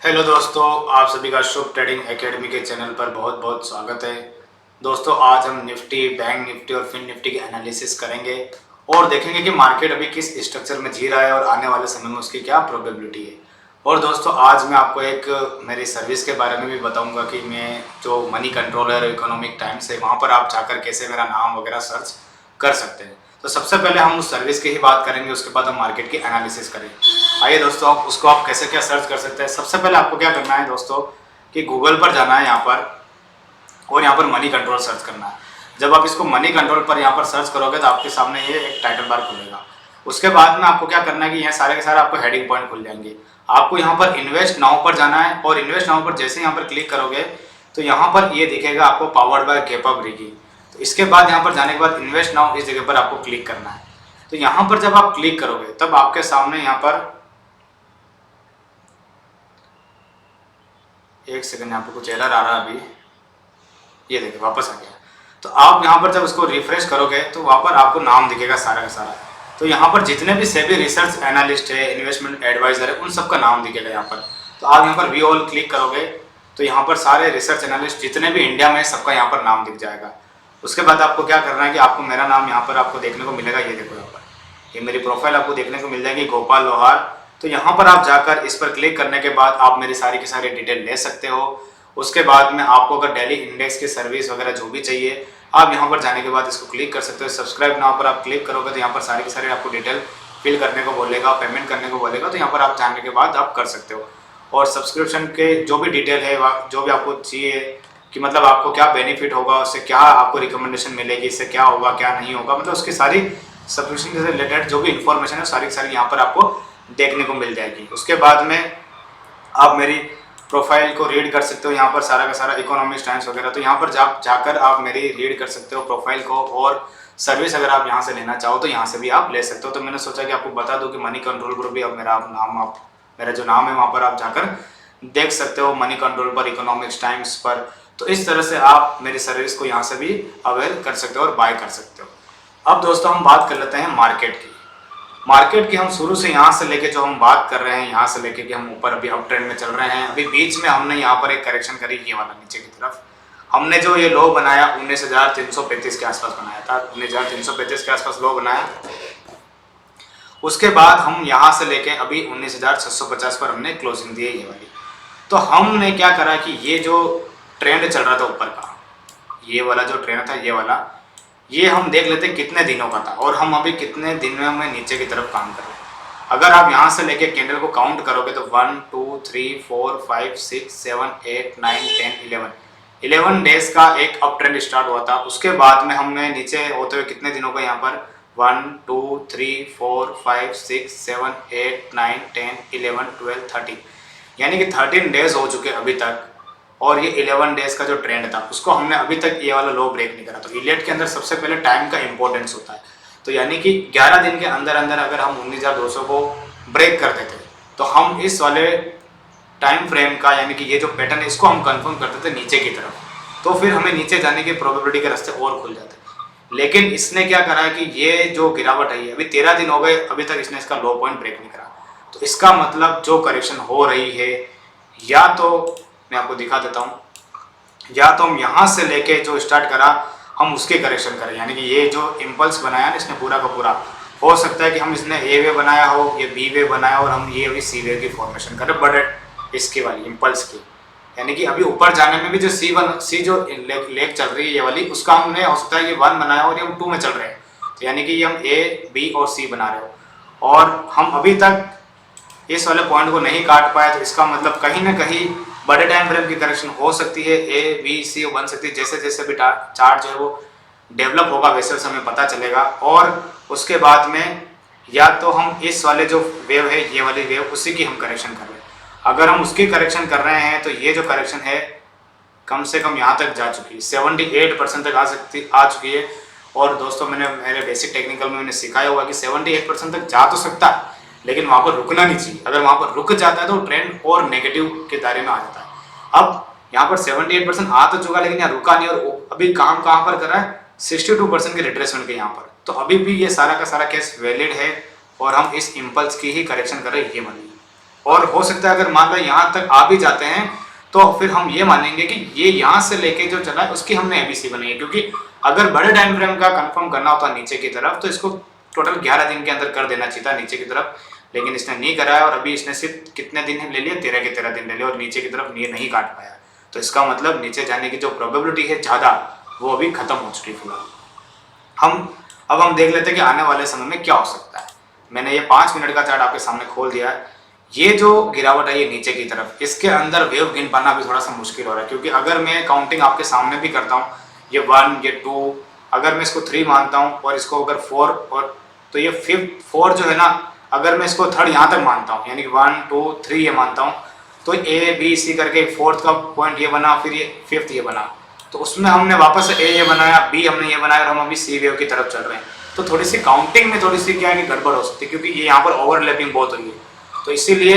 Hello दोस्तों, आप सभी का शुभ ट्रेडिंग एकेडमी के चैनल पर बहुत बहुत स्वागत है। दोस्तों, आज हम निफ्टी, बैंक निफ्टी और फिन निफ्टी की एनालिसिस करेंगे और देखेंगे कि मार्केट अभी किस स्ट्रक्चर में जी रहा है और आने वाले समय में उसकी क्या प्रोबेबिलिटी है। और दोस्तों, आज मैं आपको एक मेरी सर्विस के बारे में भी बताऊंगा कि मैं जो मनी कंट्रोलर इकोनॉमिक टाइम्स है वहाँ पर आप जाकर कैसे मेरा नाम वगैरह सर्च कर सकते हैं। तो सबसे पहले हम उस सर्विस की ही बात करेंगे, उसके बाद हम मार्केट की एनालिसिस करेंगे। आइए दोस्तों, आप उसको आप कैसे क्या सर्च कर सकते हैं। सबसे पहले आपको क्या करना है दोस्तों कि गूगल पर जाना है यहाँ पर और यहाँ पर मनी कंट्रोल सर्च करना है। जब आप इसको मनी कंट्रोल पर यहाँ पर सर्च करोगे तो आपके सामने ये एक टाइटल बार खुलेगा। उसके बाद में आपको क्या करना है कि यहाँ सारे के सारे आपको हेडिंग पॉइंट खुल जाएंगे। आपको यहाँ पर इन्वेस्ट नाउ पर जाना है और इन्वेस्ट नाउ पर जैसे यहाँ पर क्लिक करोगे तो यहाँ पर ये दिखेगा आपको पावर्ड बाय कैपाब्रिकी। तो इसके बाद यहाँ पर जाने के बाद इन्वेस्ट नाउ इस जगह पर आपको क्लिक करना है। तो यहाँ पर जब आप क्लिक करोगे तब आपके सामने यहाँ पर एक सेकंड, यहाँ पर कुछ एरर आ रहा है अभी। ये देखिए वापस आ गया। तो आप यहाँ पर जब उसको रिफ्रेश करोगे तो वहाँ पर आपको नाम दिखेगा सारा का सारा। तो यहाँ पर जितने भी सेबी रिसर्च एनालिस्ट है, इन्वेस्टमेंट एडवाइजर है, उन सबका नाम दिखेगा यहाँ पर। तो आप यहाँ पर वी ऑल क्लिक करोगे तो यहाँ पर सारे रिसर्च एनालिस्ट जितने भी इंडिया में सबका यहाँ पर नाम दिख जाएगा। उसके बाद आपको क्या करना है कि आपको मेरा नाम यहाँ पर आपको देखने को मिलेगा। ये देखो यहाँ पर ये मेरी प्रोफाइल आपको देखने को मिल जाएगी, गोपाल लोहार। तो यहाँ पर आप जाकर इस पर क्लिक करने के बाद आप मेरी सारी की सारी डिटेल ले सकते हो। उसके बाद में आपको अगर डेली इंडेक्स की सर्विस वगैरह जो भी चाहिए, आप यहाँ पर जाने के बाद इसको क्लिक कर सकते हो। सब्सक्राइब नाउ पर आप क्लिक करोगे तो यहाँ पर सारी की सारी आपको डिटेल फिल करने को बोलेगा, पेमेंट करने को बोलेगा। तो यहाँ पर आप जाने के बाद आप कर सकते हो। और सब्सक्रिप्शन के जो भी डिटेल है, जो भी आपको चाहिए कि मतलब आपको क्या बेनिफिट होगा, उससे क्या आपको रिकमेंडेशन मिलेगी, इससे क्या होगा क्या नहीं होगा, मतलब उसकी सारी सब्सक्रिप्शन से रिलेटेड जो भी इंफॉर्मेशन है सारी की सारी यहाँ पर आपको देखने को मिल जाएगी। उसके बाद में आप मेरी प्रोफाइल को रीड कर सकते हो, यहाँ पर सारा का सारा इकोनॉमिक्स टाइम्स वगैरह। तो यहाँ पर जाकर आप मेरी रीड कर सकते हो प्रोफाइल को। और सर्विस अगर आप यहाँ से लेना चाहो तो यहाँ से भी आप ले सकते हो। तो मैंने सोचा कि आपको बता दूं कि मनी कंट्रोल पर भी अब मेरा जो नाम है वहाँ पर आप जाकर देख सकते हो, मनी कंट्रोल पर, इकोनॉमिक्स टाइम्स पर। तो इस तरह से आप मेरी सर्विस को यहाँ से भी अवेल कर सकते हो और बाय कर सकते हो। अब दोस्तों हम बात कर लेते हैं मार्केट की। मार्केट की हम शुरू से यहाँ से लेके जो हम बात कर रहे हैं, यहाँ से लेके कि हम ऊपर अभी अप ट्रेंड में चल रहे हैं। अभी बीच में हमने यहाँ पर एक करेक्शन करी, ये वाला नीचे की तरफ हमने जो ये लो बनाया 19,335 के आसपास बनाया था, 19,335 के आसपास लो बनाया। उसके बाद हम यहाँ से लेके अभी 19,650 पर हमने क्लोजिंग दी है ये वाली। तो हमने क्या करा कि ये जो ट्रेंड चल रहा था ऊपर का, ये वाला जो ट्रेंड था, ये हम देख लेते हैं कितने दिनों का था और हम अभी कितने दिनों में नीचे की तरफ काम कर रहे हैं। अगर आप यहाँ से लेके कैंडल को काउंट करोगे तो 1 2 3 4 5 6 7 8 9 10 11 डेज का एक अप ट्रेंड स्टार्ट हुआ था। उसके बाद में हमने नीचे होते हुए कितने दिनों का यहाँ पर 1 2 3 4 5 6 7 8 9 10 11 12 13, यानी कि 13 डेज हो चुके अभी तक। और ये 11 डेज का जो ट्रेंड था उसको हमने अभी तक ये वाला लो ब्रेक नहीं करा। तो इलियट के अंदर सबसे पहले टाइम का इंपॉर्टेंस होता है। तो यानी कि 11 दिन के अंदर अंदर अगर हम 19,200 को ब्रेक कर देते तो हम इस वाले टाइम फ्रेम का, यानी कि ये जो पैटर्न है, इसको हम कंफर्म करते थे नीचे की तरफ। तो फिर हमें नीचे जाने की प्रोबेबिलिटी के रास्ते और खुल जाते। लेकिन इसने क्या करा कि ये जो गिरावट है, अभी 13 दिन हो गए, अभी तक इसने इसका लो पॉइंट ब्रेक नहीं करा। तो इसका मतलब जो करेक्शन हो रही है, या तो मैं आपको दिखा देता हूँ, या तो हम यहाँ से लेके जो स्टार्ट करा हम उसके करेक्शन करें। यानी कि ये जो इम्पल्स बनाया ना इसने पूरा का पूरा, हो सकता है कि हम इसने ए वे बनाया हो, ये बी वे बनाया हो और हम ये अभी सी वे की फॉर्मेशन करें बड़े इसकी वाली इम्पल्स की। यानी कि अभी ऊपर जाने में भी जो सी जो लेग चल रही है ये वाली, उसका हमने हो सकता है ये 1 बनाया और ये हम 2 में चल रहे हैं। तो यानी कि ये हम ए बी और सी बना रहे हो और हम अभी तक इस वाले पॉइंट को नहीं काट पाए। तो इसका मतलब कहीं ना कहीं बड़े टाइम फ्रेम की करेक्शन हो सकती है, ए बी सी बन सकती है। जैसे जैसे भी चार्ट जो है वो डेवलप होगा वैसे वैसे हमें पता चलेगा। और उसके बाद में या तो हम इस वाले जो वेव है, ये वाली वेव, उसी की हम करेक्शन कर रहे हैं। अगर हम उसकी करेक्शन कर रहे हैं तो ये जो करेक्शन है कम से कम यहाँ तक जा चुकी है, 78% तक आ चुकी है। और दोस्तों मैंने मेरे बेसिक टेक्निकल में मैंने सिखाया हुआ कि 78% तक जा तो सकता है लेकिन वहाँ पर रुकना नहीं चाहिए। अगर वहाँ पर रुक जाता है तो ट्रेंड और नेगेटिव के दायरे में आ जाता है। अब यहाँ पर 78% आ तो चुका लेकिन यहाँ रुका नहीं और अभी काम कहाँ पर कर रहा है, 62% के रिट्रेसमेंट के यहाँ पर। तो अभी भी ये सारा का सारा केस वैलिड है और हम इस इम्पल्स की ही करेक्शन कर रहे हैं, ये मानिए। और हो सकता है अगर मान लो यहाँ तक आ भी जाते हैं तो फिर हम ये मानेंगे कि ये यहाँ से लेके जो चला है उसकी हमने एबीसी बनाई है, क्योंकि अगर बड़े टाइम फ्रेम का कंफर्म करना होता नीचे की तरफ तो इसको टोटल 11 दिन के अंदर कर देना चाहिए था नीचे की तरफ, लेकिन इसने नहीं कराया और अभी इसने सिर्फ कितने दिन ले लिए, 13 के 13 दिन ले लिए और नीचे की तरफ ये नहीं काट पाया। तो इसका मतलब नीचे जाने की जो प्रोबेबिलिटी है ज़्यादा वो अभी खत्म हो चुकी है फिलहाल। अब हम देख लेते हैं कि आने वाले समय में क्या हो सकता है। मैंने ये 5 मिनट का चार्ट आपके सामने खोल दिया है। ये जो गिरावट है ये नीचे की तरफ, इसके अंदर वेव गिन पाना भी थोड़ा सा मुश्किल हो रहा है, क्योंकि अगर मैं काउंटिंग आपके सामने भी करता हूँ, ये 1 ये 2, अगर मैं इसको 3 मानता हूँ और इसको अगर 4 और तो ये 4 जो है ना, अगर मैं इसको थर्ड यहाँ तक मानता हूँ यानी कि 1 2 3 ये मानता हूँ, तो ए बी सी करके फोर्थ का पॉइंट ये बना, फिर ये फिफ्थ ये बना, तो उसमें हमने वापस ए ये बनाया, बी हमने ये बनाया और हम अभी सी वेव की तरफ चल रहे हैं। तो थोड़ी सी काउंटिंग में थोड़ी सी क्या है कि गड़बड़ हो सकती है, क्योंकि ये यहाँ पर ओवरलैपिंग बहुत हुई है। तो इसीलिए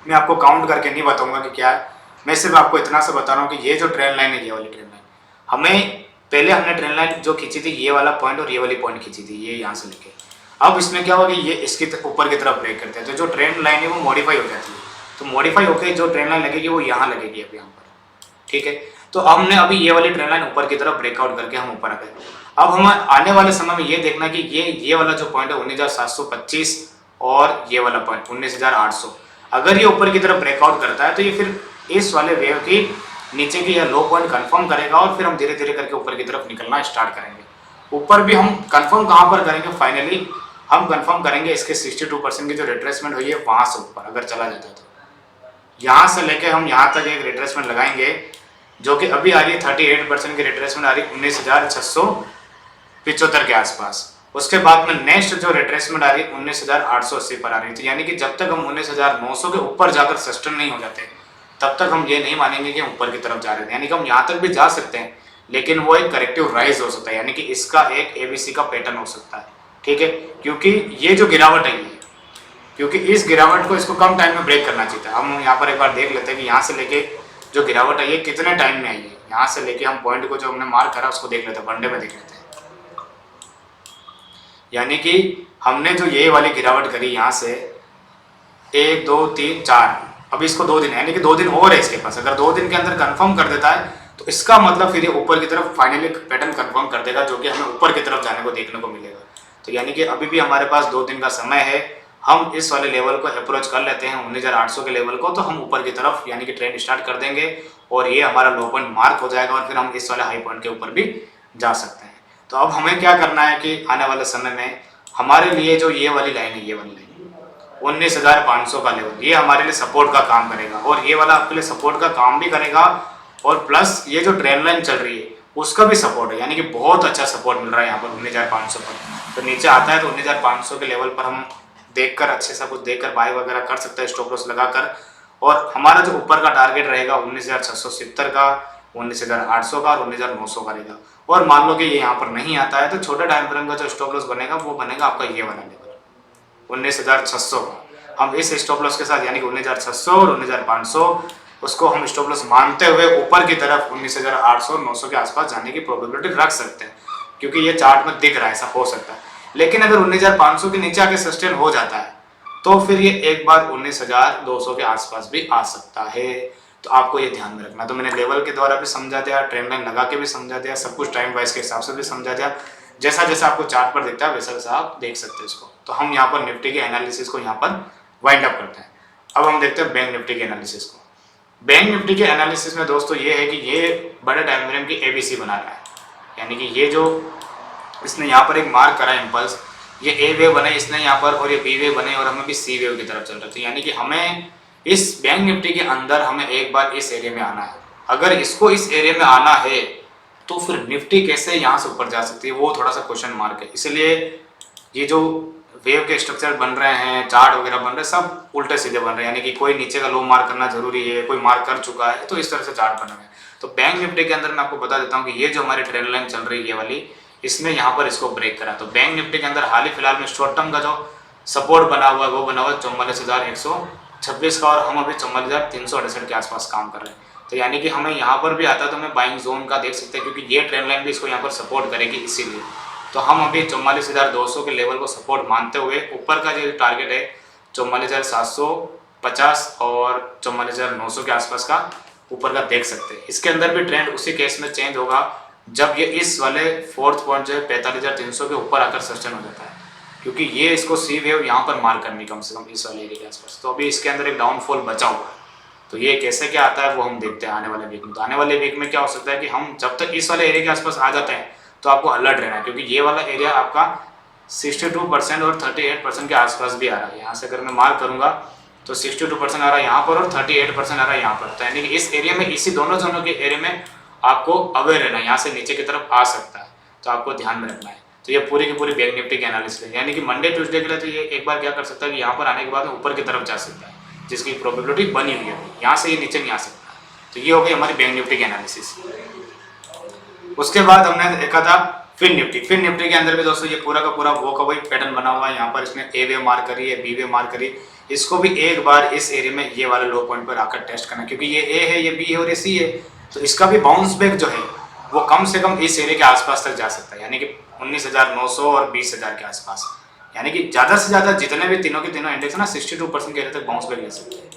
मैं आपको काउंट करके नहीं बताऊंगा कि क्या है, मैं सिर्फ आपको इतना सा बता रहा हूँ कि ये जो ट्रेन लाइन है, ये वाली ट्रेन लाइन हमें पहले हमने ट्रेन लाइन जो खींची थी ये वाला पॉइंट और ये वाली पॉइंट खींची थी, ये यहाँ से लेके अब इसमें क्या होगा कि ये इसकी ऊपर की तरफ ब्रेक करते हैं, तो जो ट्रेन लाइन है वो मॉडिफाई हो जाती है। तो मॉडिफाई होकर जो ट्रेन लाइन लगेगी वो यहाँ लगेगी अभी यहाँ पर, ठीक है। तो हमने अभी ये वाली ट्रेन लाइन ऊपर की तरफ ब्रेकआउट करके हम ऊपर आ गए। अब हम आने वाले समय में ये देखना कि ये वाला जो पॉइंट है 19,725 और ये वाला पॉइंट 19,800, अगर ये ऊपर की तरफ ब्रेकआउट करता है तो ये फिर इस वाले वेव की नीचे की या लो पॉइंट कंफर्म करेगा और फिर हम धीरे धीरे करके ऊपर की तरफ निकलना स्टार्ट करेंगे। ऊपर भी हम कंफर्म कहाँ पर करेंगे, फाइनली हम कंफर्म करेंगे इसके 62% की जो रिट्रेसमेंट हुई है वहाँ से ऊपर अगर चला जाता है, तो यहाँ से लेके हम यहाँ तक एक रिट्रेसमेंट लगाएंगे जो कि अभी आ रही है 38% की रिट्रेसमेंट आ रही है 19,675 के आसपास। उसके बाद में नेक्स्ट जो रिट्रेसमेंट आ रही है 19,880 पर आ रही है। तो यानी कि जब तक हम 19,900 के ऊपर जाकर सस्टेन नहीं हो जाते तब तक हम ये नहीं मानेंगे कि हम ऊपर की तरफ जा रहे हैं। यानी कि हम यहाँ तक भी जा सकते हैं लेकिन वो एक करेक्टिव राइज हो सकता है, यानी कि इसका एक एबीसी का पैटर्न हो सकता है, ठीक है। क्योंकि ये जो गिरावट है क्योंकि इस गिरावट को इसको कम टाइम में ब्रेक करना चाहिए था। हम यहाँ पर एक बार देख लेते हैं कि यहाँ से लेके जो गिरावट है ये कितने टाइम में आई है। यहाँ से लेके हम पॉइंट को जो हमने मार्क करा उसको देख लेते हैं, वनडे में देख लेते हैं। यानी कि हमने जो ये वाली गिरावट करी यहाँ से 1 2 3 4, अभी इसको 2 दिन है, यानी कि 2 दिन और है इसके पास। अगर 2 दिन के अंदर कंफर्म कर देता है तो इसका मतलब फिर ये ऊपर की तरफ फाइनली पैटर्न कंफर्म कर देगा, जो कि हमें ऊपर की तरफ जाने को देखने को मिलेगा। तो यानी कि अभी भी हमारे पास 2 दिन का समय है, हम इस वाले लेवल को अप्रोच कर लेते हैं 19,800 के लेवल को, तो हम ऊपर की तरफ यानी कि ट्रेंड स्टार्ट कर देंगे और ये हमारा लो पॉइंट मार्क हो जाएगा और फिर हम इस वाले हाई पॉइंट के ऊपर भी जा सकते हैं। तो अब हमें क्या करना है कि आने वाले समय में हमारे लिए जो ये वाली लाइन है, ये वाली लाइन 19,500 का लेवल, ये हमारे लिए सपोर्ट का काम करेगा और ये वाला आपके लिए सपोर्ट का काम भी करेगा और प्लस ये जो ट्रेंड लाइन चल रही है उसका भी सपोर्ट है, यानी कि बहुत अच्छा सपोर्ट मिल रहा है यहाँ पर 19,500 पर। तो नीचे आता है तो 19,500 के लेवल पर हम देखकर अच्छे सा कुछ देखकर बाय वगैरह कर सकते हैं स्टॉप लॉस लगाकर, और हमारा जो ऊपर का टारगेट रहेगा 19,670 का, 19,800 का और 19,900 का रहेगा। और मान लो कि ये यहाँ पर नहीं आता है तो छोटे टाइम फ्रेम का जो स्टॉप लॉस बनेगा वो बनेगा आपका ये वाला लेवल 19,600 का। हम इस स्टॉप लॉस के साथ यानी कि 19,600 और 19,500 उसको हम स्टॉप लॉस मानते हुए ऊपर की तरफ 19,800 और 900 के आसपास जाने की प्रोबेबिलिटी रख सकते हैं, क्योंकि ये चार्ट में दिख रहा है ऐसा हो सकता है। लेकिन अगर 19,500 के नीचे आके सस्टेन हो जाता है तो फिर ये एक बार 19,200 के आसपास भी आ सकता है। तो आपको ये ध्यान में रखना। तो मैंने लेवल के द्वारा भी समझा दिया, ट्रेंड लाइन लगा के भी समझा दिया, सब कुछ टाइम वाइज के हिसाब से भी समझा दिया। जैसा जैसा आपको चार्ट पर दिखता है वैसा वैसा आप देख सकते हैं इसको। तो हम यहाँ पर निफ्टी के एनालिसिस को यहाँ पर वाइंड अप करते हैं। अब हम देखते हैं बैंक निफ्टी के एनालिसिस को। बैंक निफ्टी के एनालिसिस में दोस्तों ये है कि ये बड़े टाइम फ्रेम की एबीसी बना रहा है, यानी कि ये जो इसने यहाँ पर एक मार्क करा इम्पल्स, ये ए वेव बने इसने यहाँ पर और ये बी वेव बने और हमें भी सी वेव की तरफ चल रहे थे। यानी कि हमें इस बैंक निफ्टी के अंदर हमें एक बार इस एरिया में आना है। अगर इसको इस एरिया में आना है तो फिर निफ्टी कैसे यहाँ से ऊपर जा सकती है वो थोड़ा सा क्वेश्चन मार्क है। इसलिए ये जो वेव के स्ट्रक्चर बन रहे हैं, चार्ट वगैरह बन रहे हैं, सब उल्टे सीधे बन रहे हैं। यानी कि कोई नीचे का लो मार्क करना जरूरी है, कोई मार्क कर चुका है, तो इस तरह से चार्ट बने हुए हैं। तो बैंक निफ्टी के अंदर मैं आपको बता देता हूँ कि ये जो हमारी ट्रेंड लाइन चल रही है ये वाली, इसने यहाँ पर इसको ब्रेक करा। तो बैंक निफ्टी के अंदर हाल ही फिलहाल में शॉर्ट टर्म का जो सपोर्ट बना हुआ है वो बना हुआ है 44,126 का, और हम अभी 44,368 के आसपास काम कर रहे हैं। तो यानी कि हमें यहाँ पर भी आता है तो हमें बाइंग जोन का देख सकते हैं, क्योंकि ये ट्रेंड लाइन भी इसको यहाँ पर सपोर्ट करेगी। इसीलिए तो हम अभी 44,200 के लेवल को सपोर्ट मानते हुए ऊपर का जो टारगेट है 44,750 और 44,900 के आसपास का ऊपर का देख सकते हैं। इसके अंदर भी ट्रेंड उसी केस में चेंज होगा जब ये इस वाले फोर्थ पॉइंट जो है 45,300 के ऊपर आकर सस्टेन हो जाता है, क्योंकि ये इसको सी वेव यहाँ पर मार करनी कम से कम इस वाले एरिया के आसपास। तो अभी इसके अंदर एक डाउनफॉल बचा हुआ है, तो ये कैसे क्या आता है वो हम देखते हैं आने वाले वीक में। तो आने वाले वीक में क्या हो सकता है कि हम जब तक इस वाले एरिया के आसपास आ जाते हैं तो आपको अलर्ट रहना है, क्योंकि ये वाला एरिया आपका 62% और 38% के आसपास भी आ रहा है। यहाँ से अगर मैं मार्क करूँगा तो 62% आ रहा है यहाँ पर और 38% आ रहा है यहाँ पर। तो यानी कि इस एरिया में, इसी दोनों जोनों के एरिया में आपको अवेयर रहना है, यहाँ से नीचे की तरफ आ सकता है, तो आपको ध्यान में रखना है। तो ये पूरी की पूरी बैंक निफ्टी की एनालिसिस है, यानी कि मंडे ट्यूसडे के लिए तो ये एक बार क्या कर सकता है कि यहाँ पर आने के बाद ऊपर की तरफ जा सकता है, जिसकी प्रोबेबिलिटी बनी हुई है, यहाँ से ये नीचे नहीं आ सकता। तो ये हो गई हमारी बैंक निफ्टी की एनालिसिस। उसके बाद हमने देखा था फिन निफ्टी। फिन निफ्टी के अंदर भी दोस्तों ये पूरा का पूरा वो का वही पैटर्न बना हुआ है। यहाँ पर इसने ए वे मार्क करी है, बी वे मार्क करी, इसको भी एक बार इस एरिया में ये वाले लो पॉइंट पर आकर टेस्ट करना, क्योंकि ये ए है, ये बी है और ये सी है, तो इसका भी बाउंस बैक जो है वो कम से कम इस एरिया के आसपास तक जा सकता है, यानी कि 19,900 और 20,000 के आसपास। यानी कि ज़्यादा से ज़्यादा जितने भी तीनों के तीनों इंडेक्स ना 62% के एरिया तक बाउंस बैक ले सकते हैं।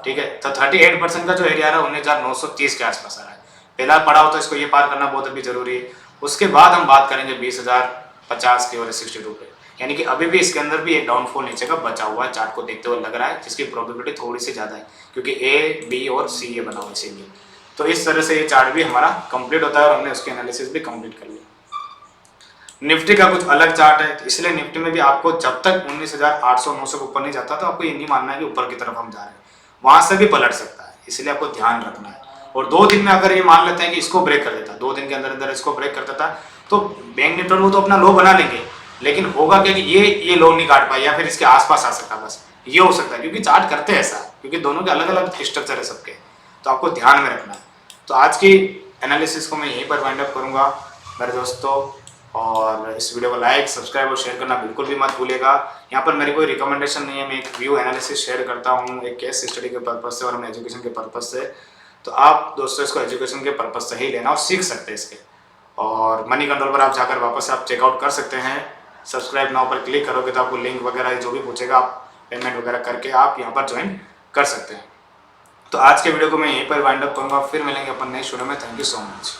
ठीक है, तो 38% का जो एरिया आ रहा है 19,930 के आसपास आ रहा है। पहला पड़ा हो तो इसको ये पार करना बहुत अभी जरूरी है। उसके बाद हम बात करेंगे 20,050 की और 62 पे, यानी कि अभी भी इसके अंदर भी एक डाउनफॉल नीचे का बचा हुआ है, चार्ट को देखते हुए लग रहा है, जिसकी प्रोबेबिलिटी थोड़ी सी ज़्यादा है, क्योंकि ए बी और सी ये बना हुआ है इसीलिए। तो इस तरह से ये चार्ट भी हमारा कंप्लीट होता है और हमने उसकी एनालिसिस भी कंप्लीट कर लिया। निफ्टी का कुछ अलग चार्ट है, तो इसलिए निफ्टी में भी आपको जब तक 19,800-900 के ऊपर नहीं जाता तो आपको ये नहीं मानना है कि ऊपर की तरफ हम जा रहे हैं, वहां से भी पलट सकता है, इसलिए आपको ध्यान रखना है। और 2 दिन में अगर ये मान लेते हैं कि इसको ब्रेक कर देता, 2 दिन के अंदर अंदर इसको ब्रेक कर देता, तो बैंक निफ्टी वो तो अपना लो बना लेंगे, लेकिन होगा क्या कि ये लो नहीं काट पाए या फिर इसके आसपास आ सकता, बस ये हो सकता है, क्योंकि चार्ट करते हैं ऐसा, क्योंकि दोनों के अलग अलग स्ट्रक्चर है सबके, तो आपको ध्यान में रखना है। तो आज की एनालिसिस को मैं यहीं पर वाइंड अप करूँगा मेरे दोस्तों, और इस वीडियो को लाइक, सब्सक्राइब और शेयर करना बिल्कुल भी मत भूलिएगा। यहाँ पर मेरी कोई रिकमेंडेशन नहीं है, मैं एक व्यू एनालिसिस शेयर करता हूँ एक केस स्टडी के पर्पज़ से और अपने एजुकेशन के पर्पज़ से। तो आप दोस्तों इसको एजुकेशन के पर्पज़ से ही लेना और सीख सकते हैं इसके, और मनी कंट्रोल पर आप जाकर वापस से आप चेकआउट कर सकते हैं। सब्सक्राइब नाउ पर क्लिक करोगे तो आपको लिंक वगैरह जो भी पूछेगा आप पेमेंट वगैरह करके आप यहाँ पर ज्वाइन कर सकते हैं। तो आज के वीडियो को मैं यहीं पर वाइंड अप करूँगा, फिर मिलेंगे अपन नेक्स्ट वीडियो में। Thank you so much.